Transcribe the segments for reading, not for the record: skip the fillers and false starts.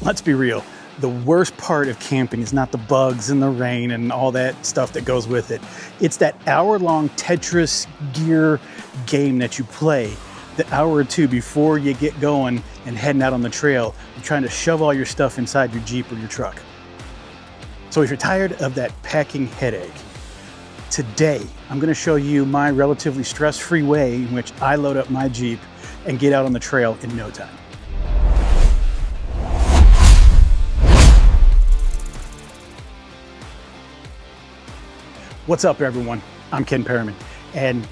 Let's be real. The worst part of camping is not the bugs and the rain and all that stuff that goes with it. It's that hour-long Tetris gear game that you play the hour or two before you get going and heading out on the trail. You're trying to shove all your stuff inside your Jeep or your truck. So if you're tired of that packing headache, today I'm going to show you my relatively stress-free way in which I load up my Jeep and get out on the trail in no time. What's up, everyone? I'm Ken Perriman, and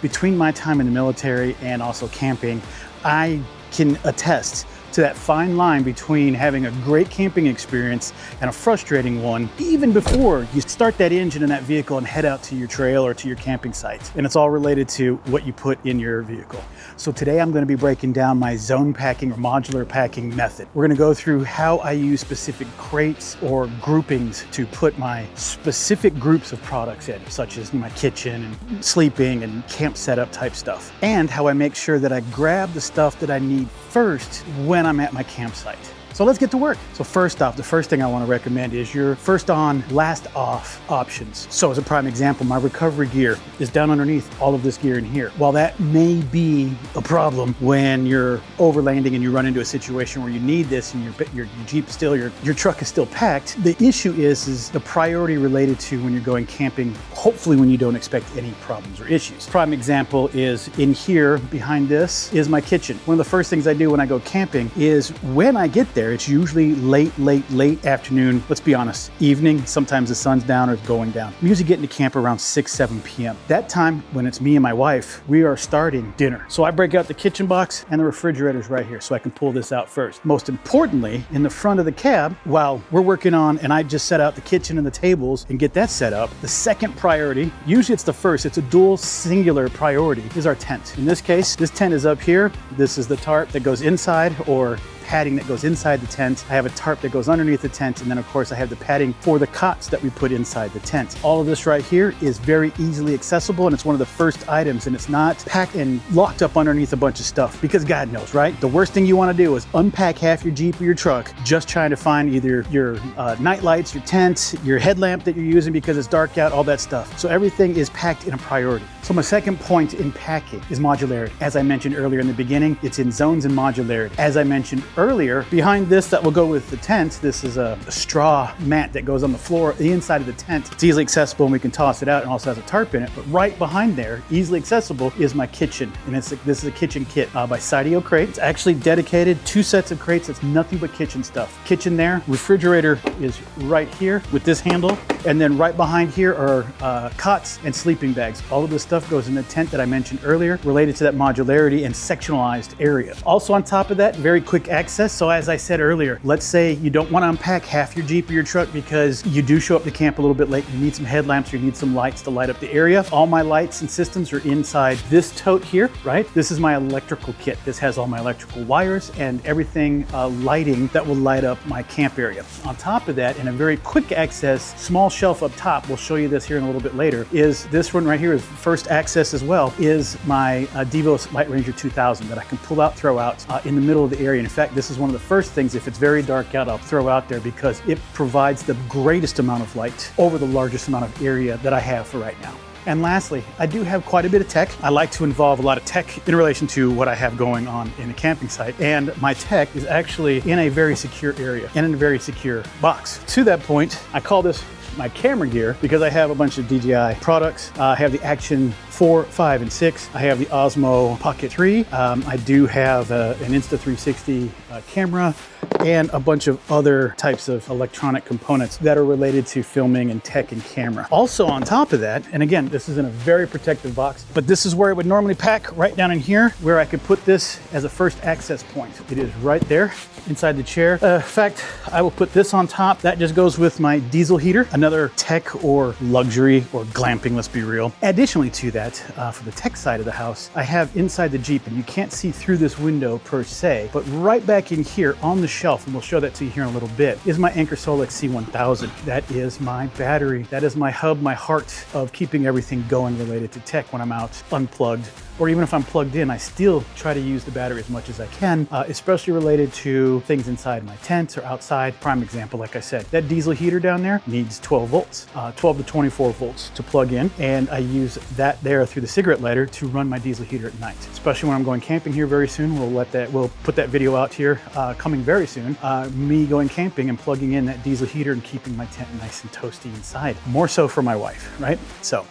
between my time in the military and also camping, I can attest to that fine line between having a great camping experience and a frustrating one, even before you start that engine in that vehicle and head out to your trail or to your camping site. And it's all related to what you put in your vehicle. So today I'm going to be breaking down my zone packing or modular packing method. We're going to go through how I use specific crates or groupings to put my specific groups of products in, such as my kitchen and sleeping and camp setup type stuff, and how I make sure that I grab the stuff that I need first when I'm at my campsite. So let's get to work. So first off, the first thing I want to recommend is your first on, last off options. So as a prime example, my recovery gear is down underneath all of this gear in here. While that may be a problem when you're overlanding and you run into a situation where you need this and your Jeep still, your truck is still packed, the issue is the priority related to when you're going camping, hopefully when you don't expect any problems or issues. Prime example is in here behind this is my kitchen. One of the first things I do when I go camping is when I get there, it's usually late afternoon. Let's be honest, evening. Sometimes the sun's down or it's going down. I'm usually getting to camp around 6, 7 p.m. That time, when it's me and my wife, we are starting dinner. So I break out the kitchen box and the refrigerator's right here so I can pull this out first. Most importantly, in the front of the cab, while we're working on, and I just set out the kitchen and the tables and get that set up, the second priority, usually it's the first, it's a dual singular priority, is our tent. In this case, this tent is up here. This is the tarp that goes inside, or padding that goes inside the tent. I have a tarp that goes underneath the tent, and then of course I have the padding for the cots that we put inside the tent. All of this right here is very easily accessible, and it's one of the first items, and it's not packed and locked up underneath a bunch of stuff, because God knows, right? The worst thing you want to do is unpack half your Jeep or your truck just trying to find either your night lights, your tent, your headlamp that you're using because it's dark out, all that stuff. So everything is packed in a priority. So my second point in packing is modularity. As I mentioned earlier in the beginning, it's in zones and modularity. As I mentioned earlier, behind this that will go with the tent, this is a straw mat that goes on the floor, the inside of the tent. It's easily accessible and we can toss it out, and also has a tarp in it. But right behind there, easily accessible, is my kitchen. And this is a kitchen kit by Sideo Crate. It's actually dedicated, 2 sets of crates. It's nothing but kitchen stuff. Kitchen there, refrigerator is right here with this handle. And then right behind here are cots and sleeping bags. All of this stuff goes in the tent that I mentioned earlier, related to that modularity and sectionalized area. Also on top of that, very quick access. So as I said earlier, let's say you don't want to unpack half your Jeep or your truck because you do show up to camp a little bit late. You need some headlamps or you need some lights to light up the area. All my lights and systems are inside this tote here, right? This is my electrical kit. This has all my electrical wires and everything lighting that will light up my camp area. On top of that, in a very quick access, small shelf up top, we'll show you this here in a little bit later, is this one right here is first access as well, is my Devos Light Ranger 2000 that I can pull out, throw out in the middle of the area. In fact, this is one of the first things, if it's very dark out, I'll throw out there because it provides the greatest amount of light over the largest amount of area that I have for right now. And lastly, I do have quite a bit of tech. I like to involve a lot of tech in relation to what I have going on in a camping site. And my tech is actually in a very secure area and in a very secure box. To that point, I call this my camera gear because I have a bunch of DJI products. I have the Action 4, 5, and 6. I have the Osmo Pocket 3. I do have an Insta360 camera and a bunch of other types of electronic components that are related to filming and tech and camera. Also on top of that, and again, this is in a very protective box, but this is where I would normally pack, right down in here, where I could put this as a first access point. It is right there inside the chair. In fact, I will put this on top. That just goes with my diesel heater, another tech or luxury or glamping, let's be real. Additionally to that, for the tech side of the house, I have inside the Jeep, and you can't see through this window per se, but right back in here on the shelf, and we'll show that to you here in a little bit, is my Anker Solix C1000. That is my battery. That is my hub, my heart of keeping everything going related to tech when I'm out unplugged or even if I'm plugged in, I still try to use the battery as much as I can, especially related to things inside my tent or outside. Prime example, like I said, that diesel heater down there needs 12 volts, 12 to 24 volts to plug in, and I use that there through the cigarette lighter to run my diesel heater at night, especially when I'm going camping here very soon. We'll put that video out here coming very soon. Me going camping and plugging in that diesel heater and keeping my tent nice and toasty inside. More so for my wife, right? So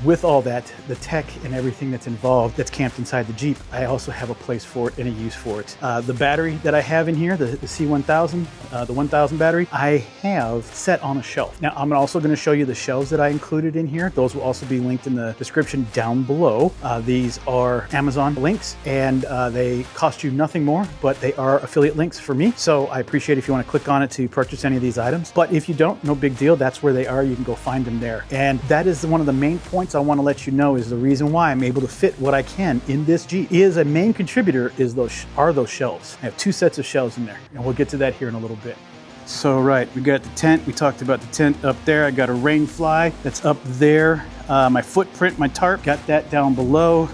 with all that, the tech and everything that's involved that's camped inside the Jeep, I also have a place for it and a use for it. The battery that I have in here, the C1000, the 1000 battery, I have set on a shelf. Now I'm also going to show you the shelves that I included in here. Those will also be linked in the description down below. These are Amazon links, and they cost you nothing more, but they are affiliate links for me. So I appreciate if you want to click on it to purchase any of these items. But if you don't, no big deal. That's where they are. You can go find them there. And that is one of the main points I want to let you know is the reason why I'm able to fit what I can in this Jeep. Is a main contributor are those shelves. I have 2 sets of shelves in there, and we'll get to that here in a little bit. So right, we got the tent. We talked about the tent up there. I got a rain fly that's up there. My footprint, my tarp, got that down below.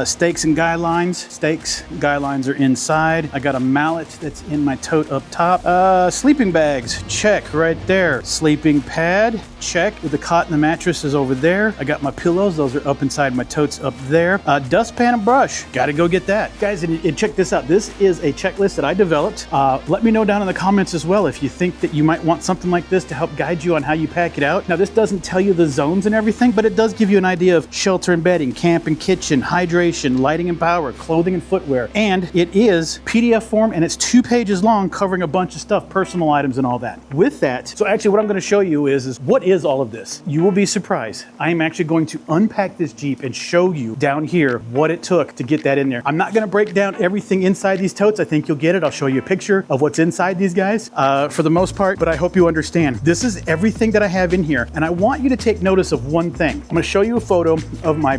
Stakes and guy lines. Stakes, guy lines are inside. I got a mallet that's in my tote up top. Sleeping bags, check right there. Sleeping pad, check. With the cot and the mattress is over there. I got my pillows, those are up inside my totes up there. Dustpan and brush, gotta go get that. Guys, and check this out. This is a checklist that I developed. Let me know down in the comments as well if you think that you might want something like this to help guide you on how you pack it out. Now, this doesn't tell you the zones and everything, but it does give you an idea of shelter and bedding, camp and kitchen, hydration, lighting and power, clothing and footwear. And it is PDF form, and it's 2 pages long, covering a bunch of stuff, personal items and all that. With that, so actually what I'm going to show you is what is all of this. You will be surprised. I am actually going to unpack this Jeep and show you down here what it took to get that in there. I'm not going to break down everything inside these totes. I think you'll get it. I'll show you a picture of what's inside these guys for the most part, but I hope you understand. This is everything that I have in here, and I want you to take notice of one thing. I'm going to show you a photo of my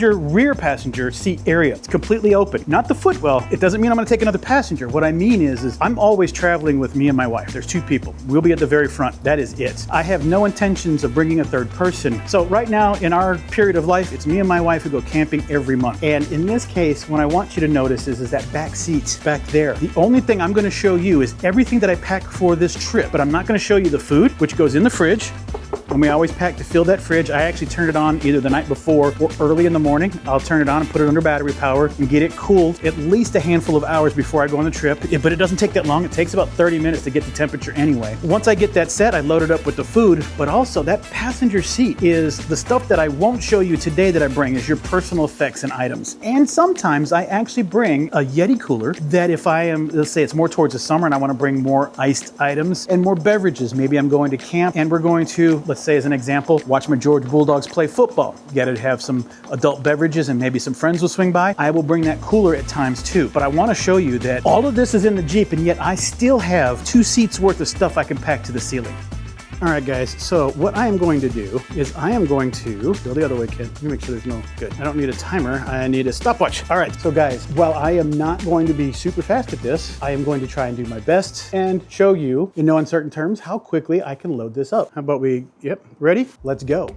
rear passenger seat area. It's completely open. Not the footwell. It doesn't mean I'm going to take another passenger. What I mean is I'm always traveling with me and my wife. There's 2 people. We'll be at the very front. That is it. I have no intentions of bringing a third person. So right now in our period of life, it's me and my wife who go camping every month. And in this case, what I want you to notice is that back seat back there. The only thing I'm going to show you is everything that I pack for this trip, but I'm not going to show you the food, which goes in the fridge. And we always pack to fill that fridge. I actually turn it on either the night before or early in the morning. I'll turn it on and put it under battery power and get it cooled at least a handful of hours before I go on the trip. But it doesn't take that long. It takes about 30 minutes to get the temperature anyway. Once I get that set, I load it up with the food, but also that passenger seat is the stuff that I won't show you today that I bring is your personal effects and items. And sometimes I actually bring a Yeti cooler that if I am, let's say it's more towards the summer and I want to bring more iced items and more beverages. Maybe I'm going to camp and we're going to, let's say as an example, watch my Georgia Bulldogs play football. You got to have some adult beverages and maybe some friends will swing by. I will bring that cooler at times too. But I want to show you that all of this is in the Jeep and yet I still have 2 seats worth of stuff I can pack to the ceiling. All right, guys, so what I am going to do is I am going to go the other way, kid. Let me make sure there's no good. I don't need a timer. I need a stopwatch. All right, so guys, while I am not going to be super fast at this, I am going to try and do my best and show you, in no uncertain terms, how quickly I can load this up. How about ready? Let's go.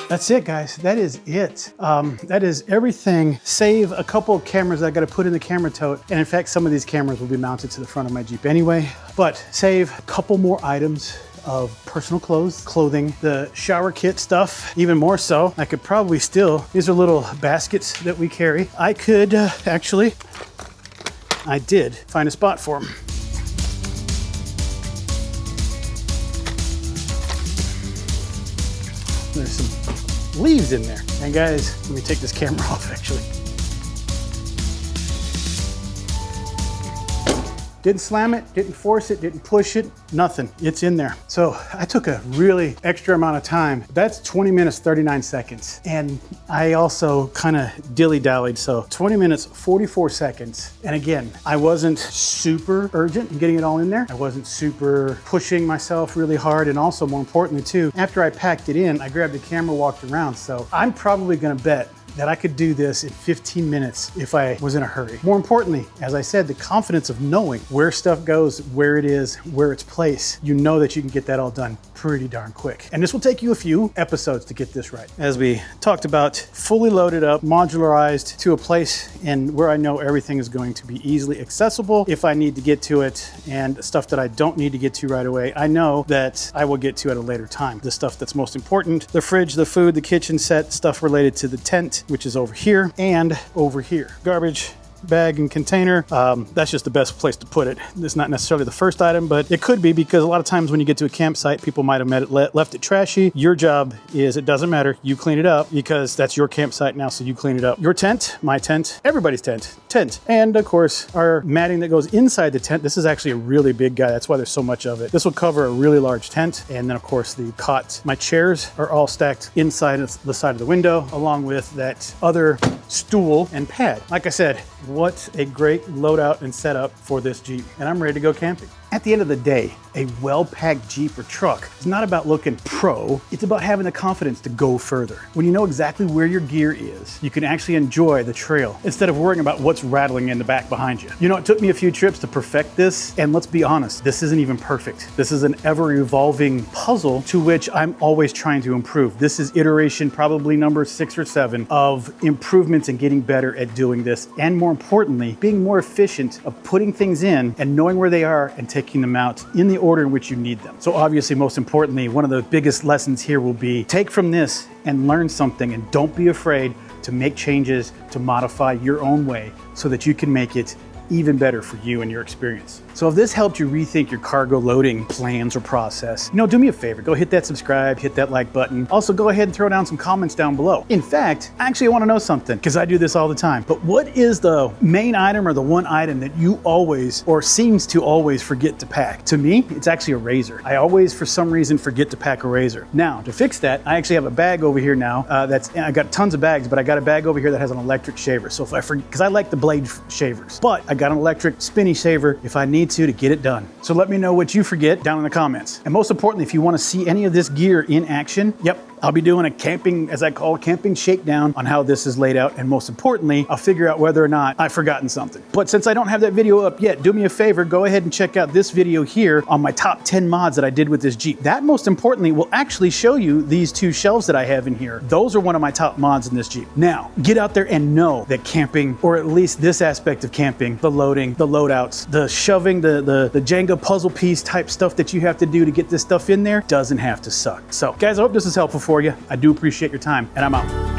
That's it, guys. That is it. That is everything, save a couple of cameras that I got to put in the camera tote. And in fact, some of these cameras will be mounted to the front of my Jeep anyway. But save a couple more items of personal clothing, the shower kit stuff, even more so. I could probably still, these are little baskets that we carry. I could I did find a spot for them. leaves in there. And guys, let me take this camera off actually. Didn't slam it, didn't force it, didn't push it, nothing. It's in there. So I took a really extra amount of time. That's 20 minutes, 39 seconds. And I also kind of dilly-dallied. So 20 minutes, 44 seconds. And again, I wasn't super urgent in getting it all in there. I wasn't super pushing myself really hard. And also more importantly too, after I packed it in, I grabbed the camera, walked around. So I'm probably gonna bet that I could do this in 15 minutes if I was in a hurry. More importantly, as I said, the confidence of knowing where stuff goes, where it is, where it's placed, you know that you can get that all done pretty darn quick. And this will take you a few episodes to get this right. As we talked about, fully loaded up, modularized to a place and where I know everything is going to be easily accessible if I need to get to it, and stuff that I don't need to get to right away, I know that I will get to at a later time. The stuff that's most important, the fridge, the food, the kitchen set, stuff related to the tent, which is over here and over here. Garbage bag and container, that's just the best place to put it. It's not necessarily the first item, but it could be, because a lot of times when you get to a campsite, people might have left it trashy. Your job is, it doesn't matter, you clean it up, because that's your campsite now, so you clean it up. Your tent, my tent, everybody's tent, and of course our matting that goes inside the tent. This is actually a really big guy, that's why there's so much of it. This will cover a really large tent. And then of course the cot. My chairs are all stacked inside of the side of the window, along with that other stool and pad. Like I said, what a great loadout and setup for this Jeep. And I'm ready to go camping. At the end of the day, a well-packed Jeep or truck is not about looking pro, it's about having the confidence to go further. When you know exactly where your gear is, you can actually enjoy the trail instead of worrying about what's rattling in the back behind you. You know, it took me a few trips to perfect this, and let's be honest, this isn't even perfect. This is an ever-evolving puzzle to which I'm always trying to improve. This is iteration probably number 6 or 7 of improvements and getting better at doing this, and more importantly, being more efficient of putting things in and knowing where they are and taking them out in the order in which you need them. So obviously, most importantly, one of the biggest lessons here will be take from this and learn something, and don't be afraid to make changes, to modify your own way so that you can make it even better for you and your experience. So if this helped you rethink your cargo loading plans or process, do me a favor, go hit that subscribe, hit that like button. Also go ahead and throw down some comments down below. In fact, actually I want to know something, because I do this all the time, but what is the main item or the one item that you always, or seems to always, forget to pack? To me, it's actually a razor. I always, for some reason, forget to pack a razor. Now, to fix that, I actually have a bag over here now I got tons of bags, but I got a bag over here that has an electric shaver. So if I forget, because I like the blade shavers, but I got an electric spinny shaver if I need to get it done. So let me know what you forget down in the comments. And most importantly, if you want to see any of this gear in action, I'll be doing a camping, as I call it, camping shakedown on how this is laid out. And most importantly, I'll figure out whether or not I've forgotten something. But since I don't have that video up yet, do me a favor, go ahead and check out this video here on my top 10 mods that I did with this Jeep. That, most importantly, will actually show you these 2 shelves that I have in here. Those are one of my top mods in this Jeep. Now, get out there and know that camping, or at least this aspect of camping, the loading, the loadouts, the shoving, the Jenga puzzle piece type stuff that you have to do to get this stuff in there, doesn't have to suck. So guys, I hope this is helpful for you. I do appreciate your time, and I'm out.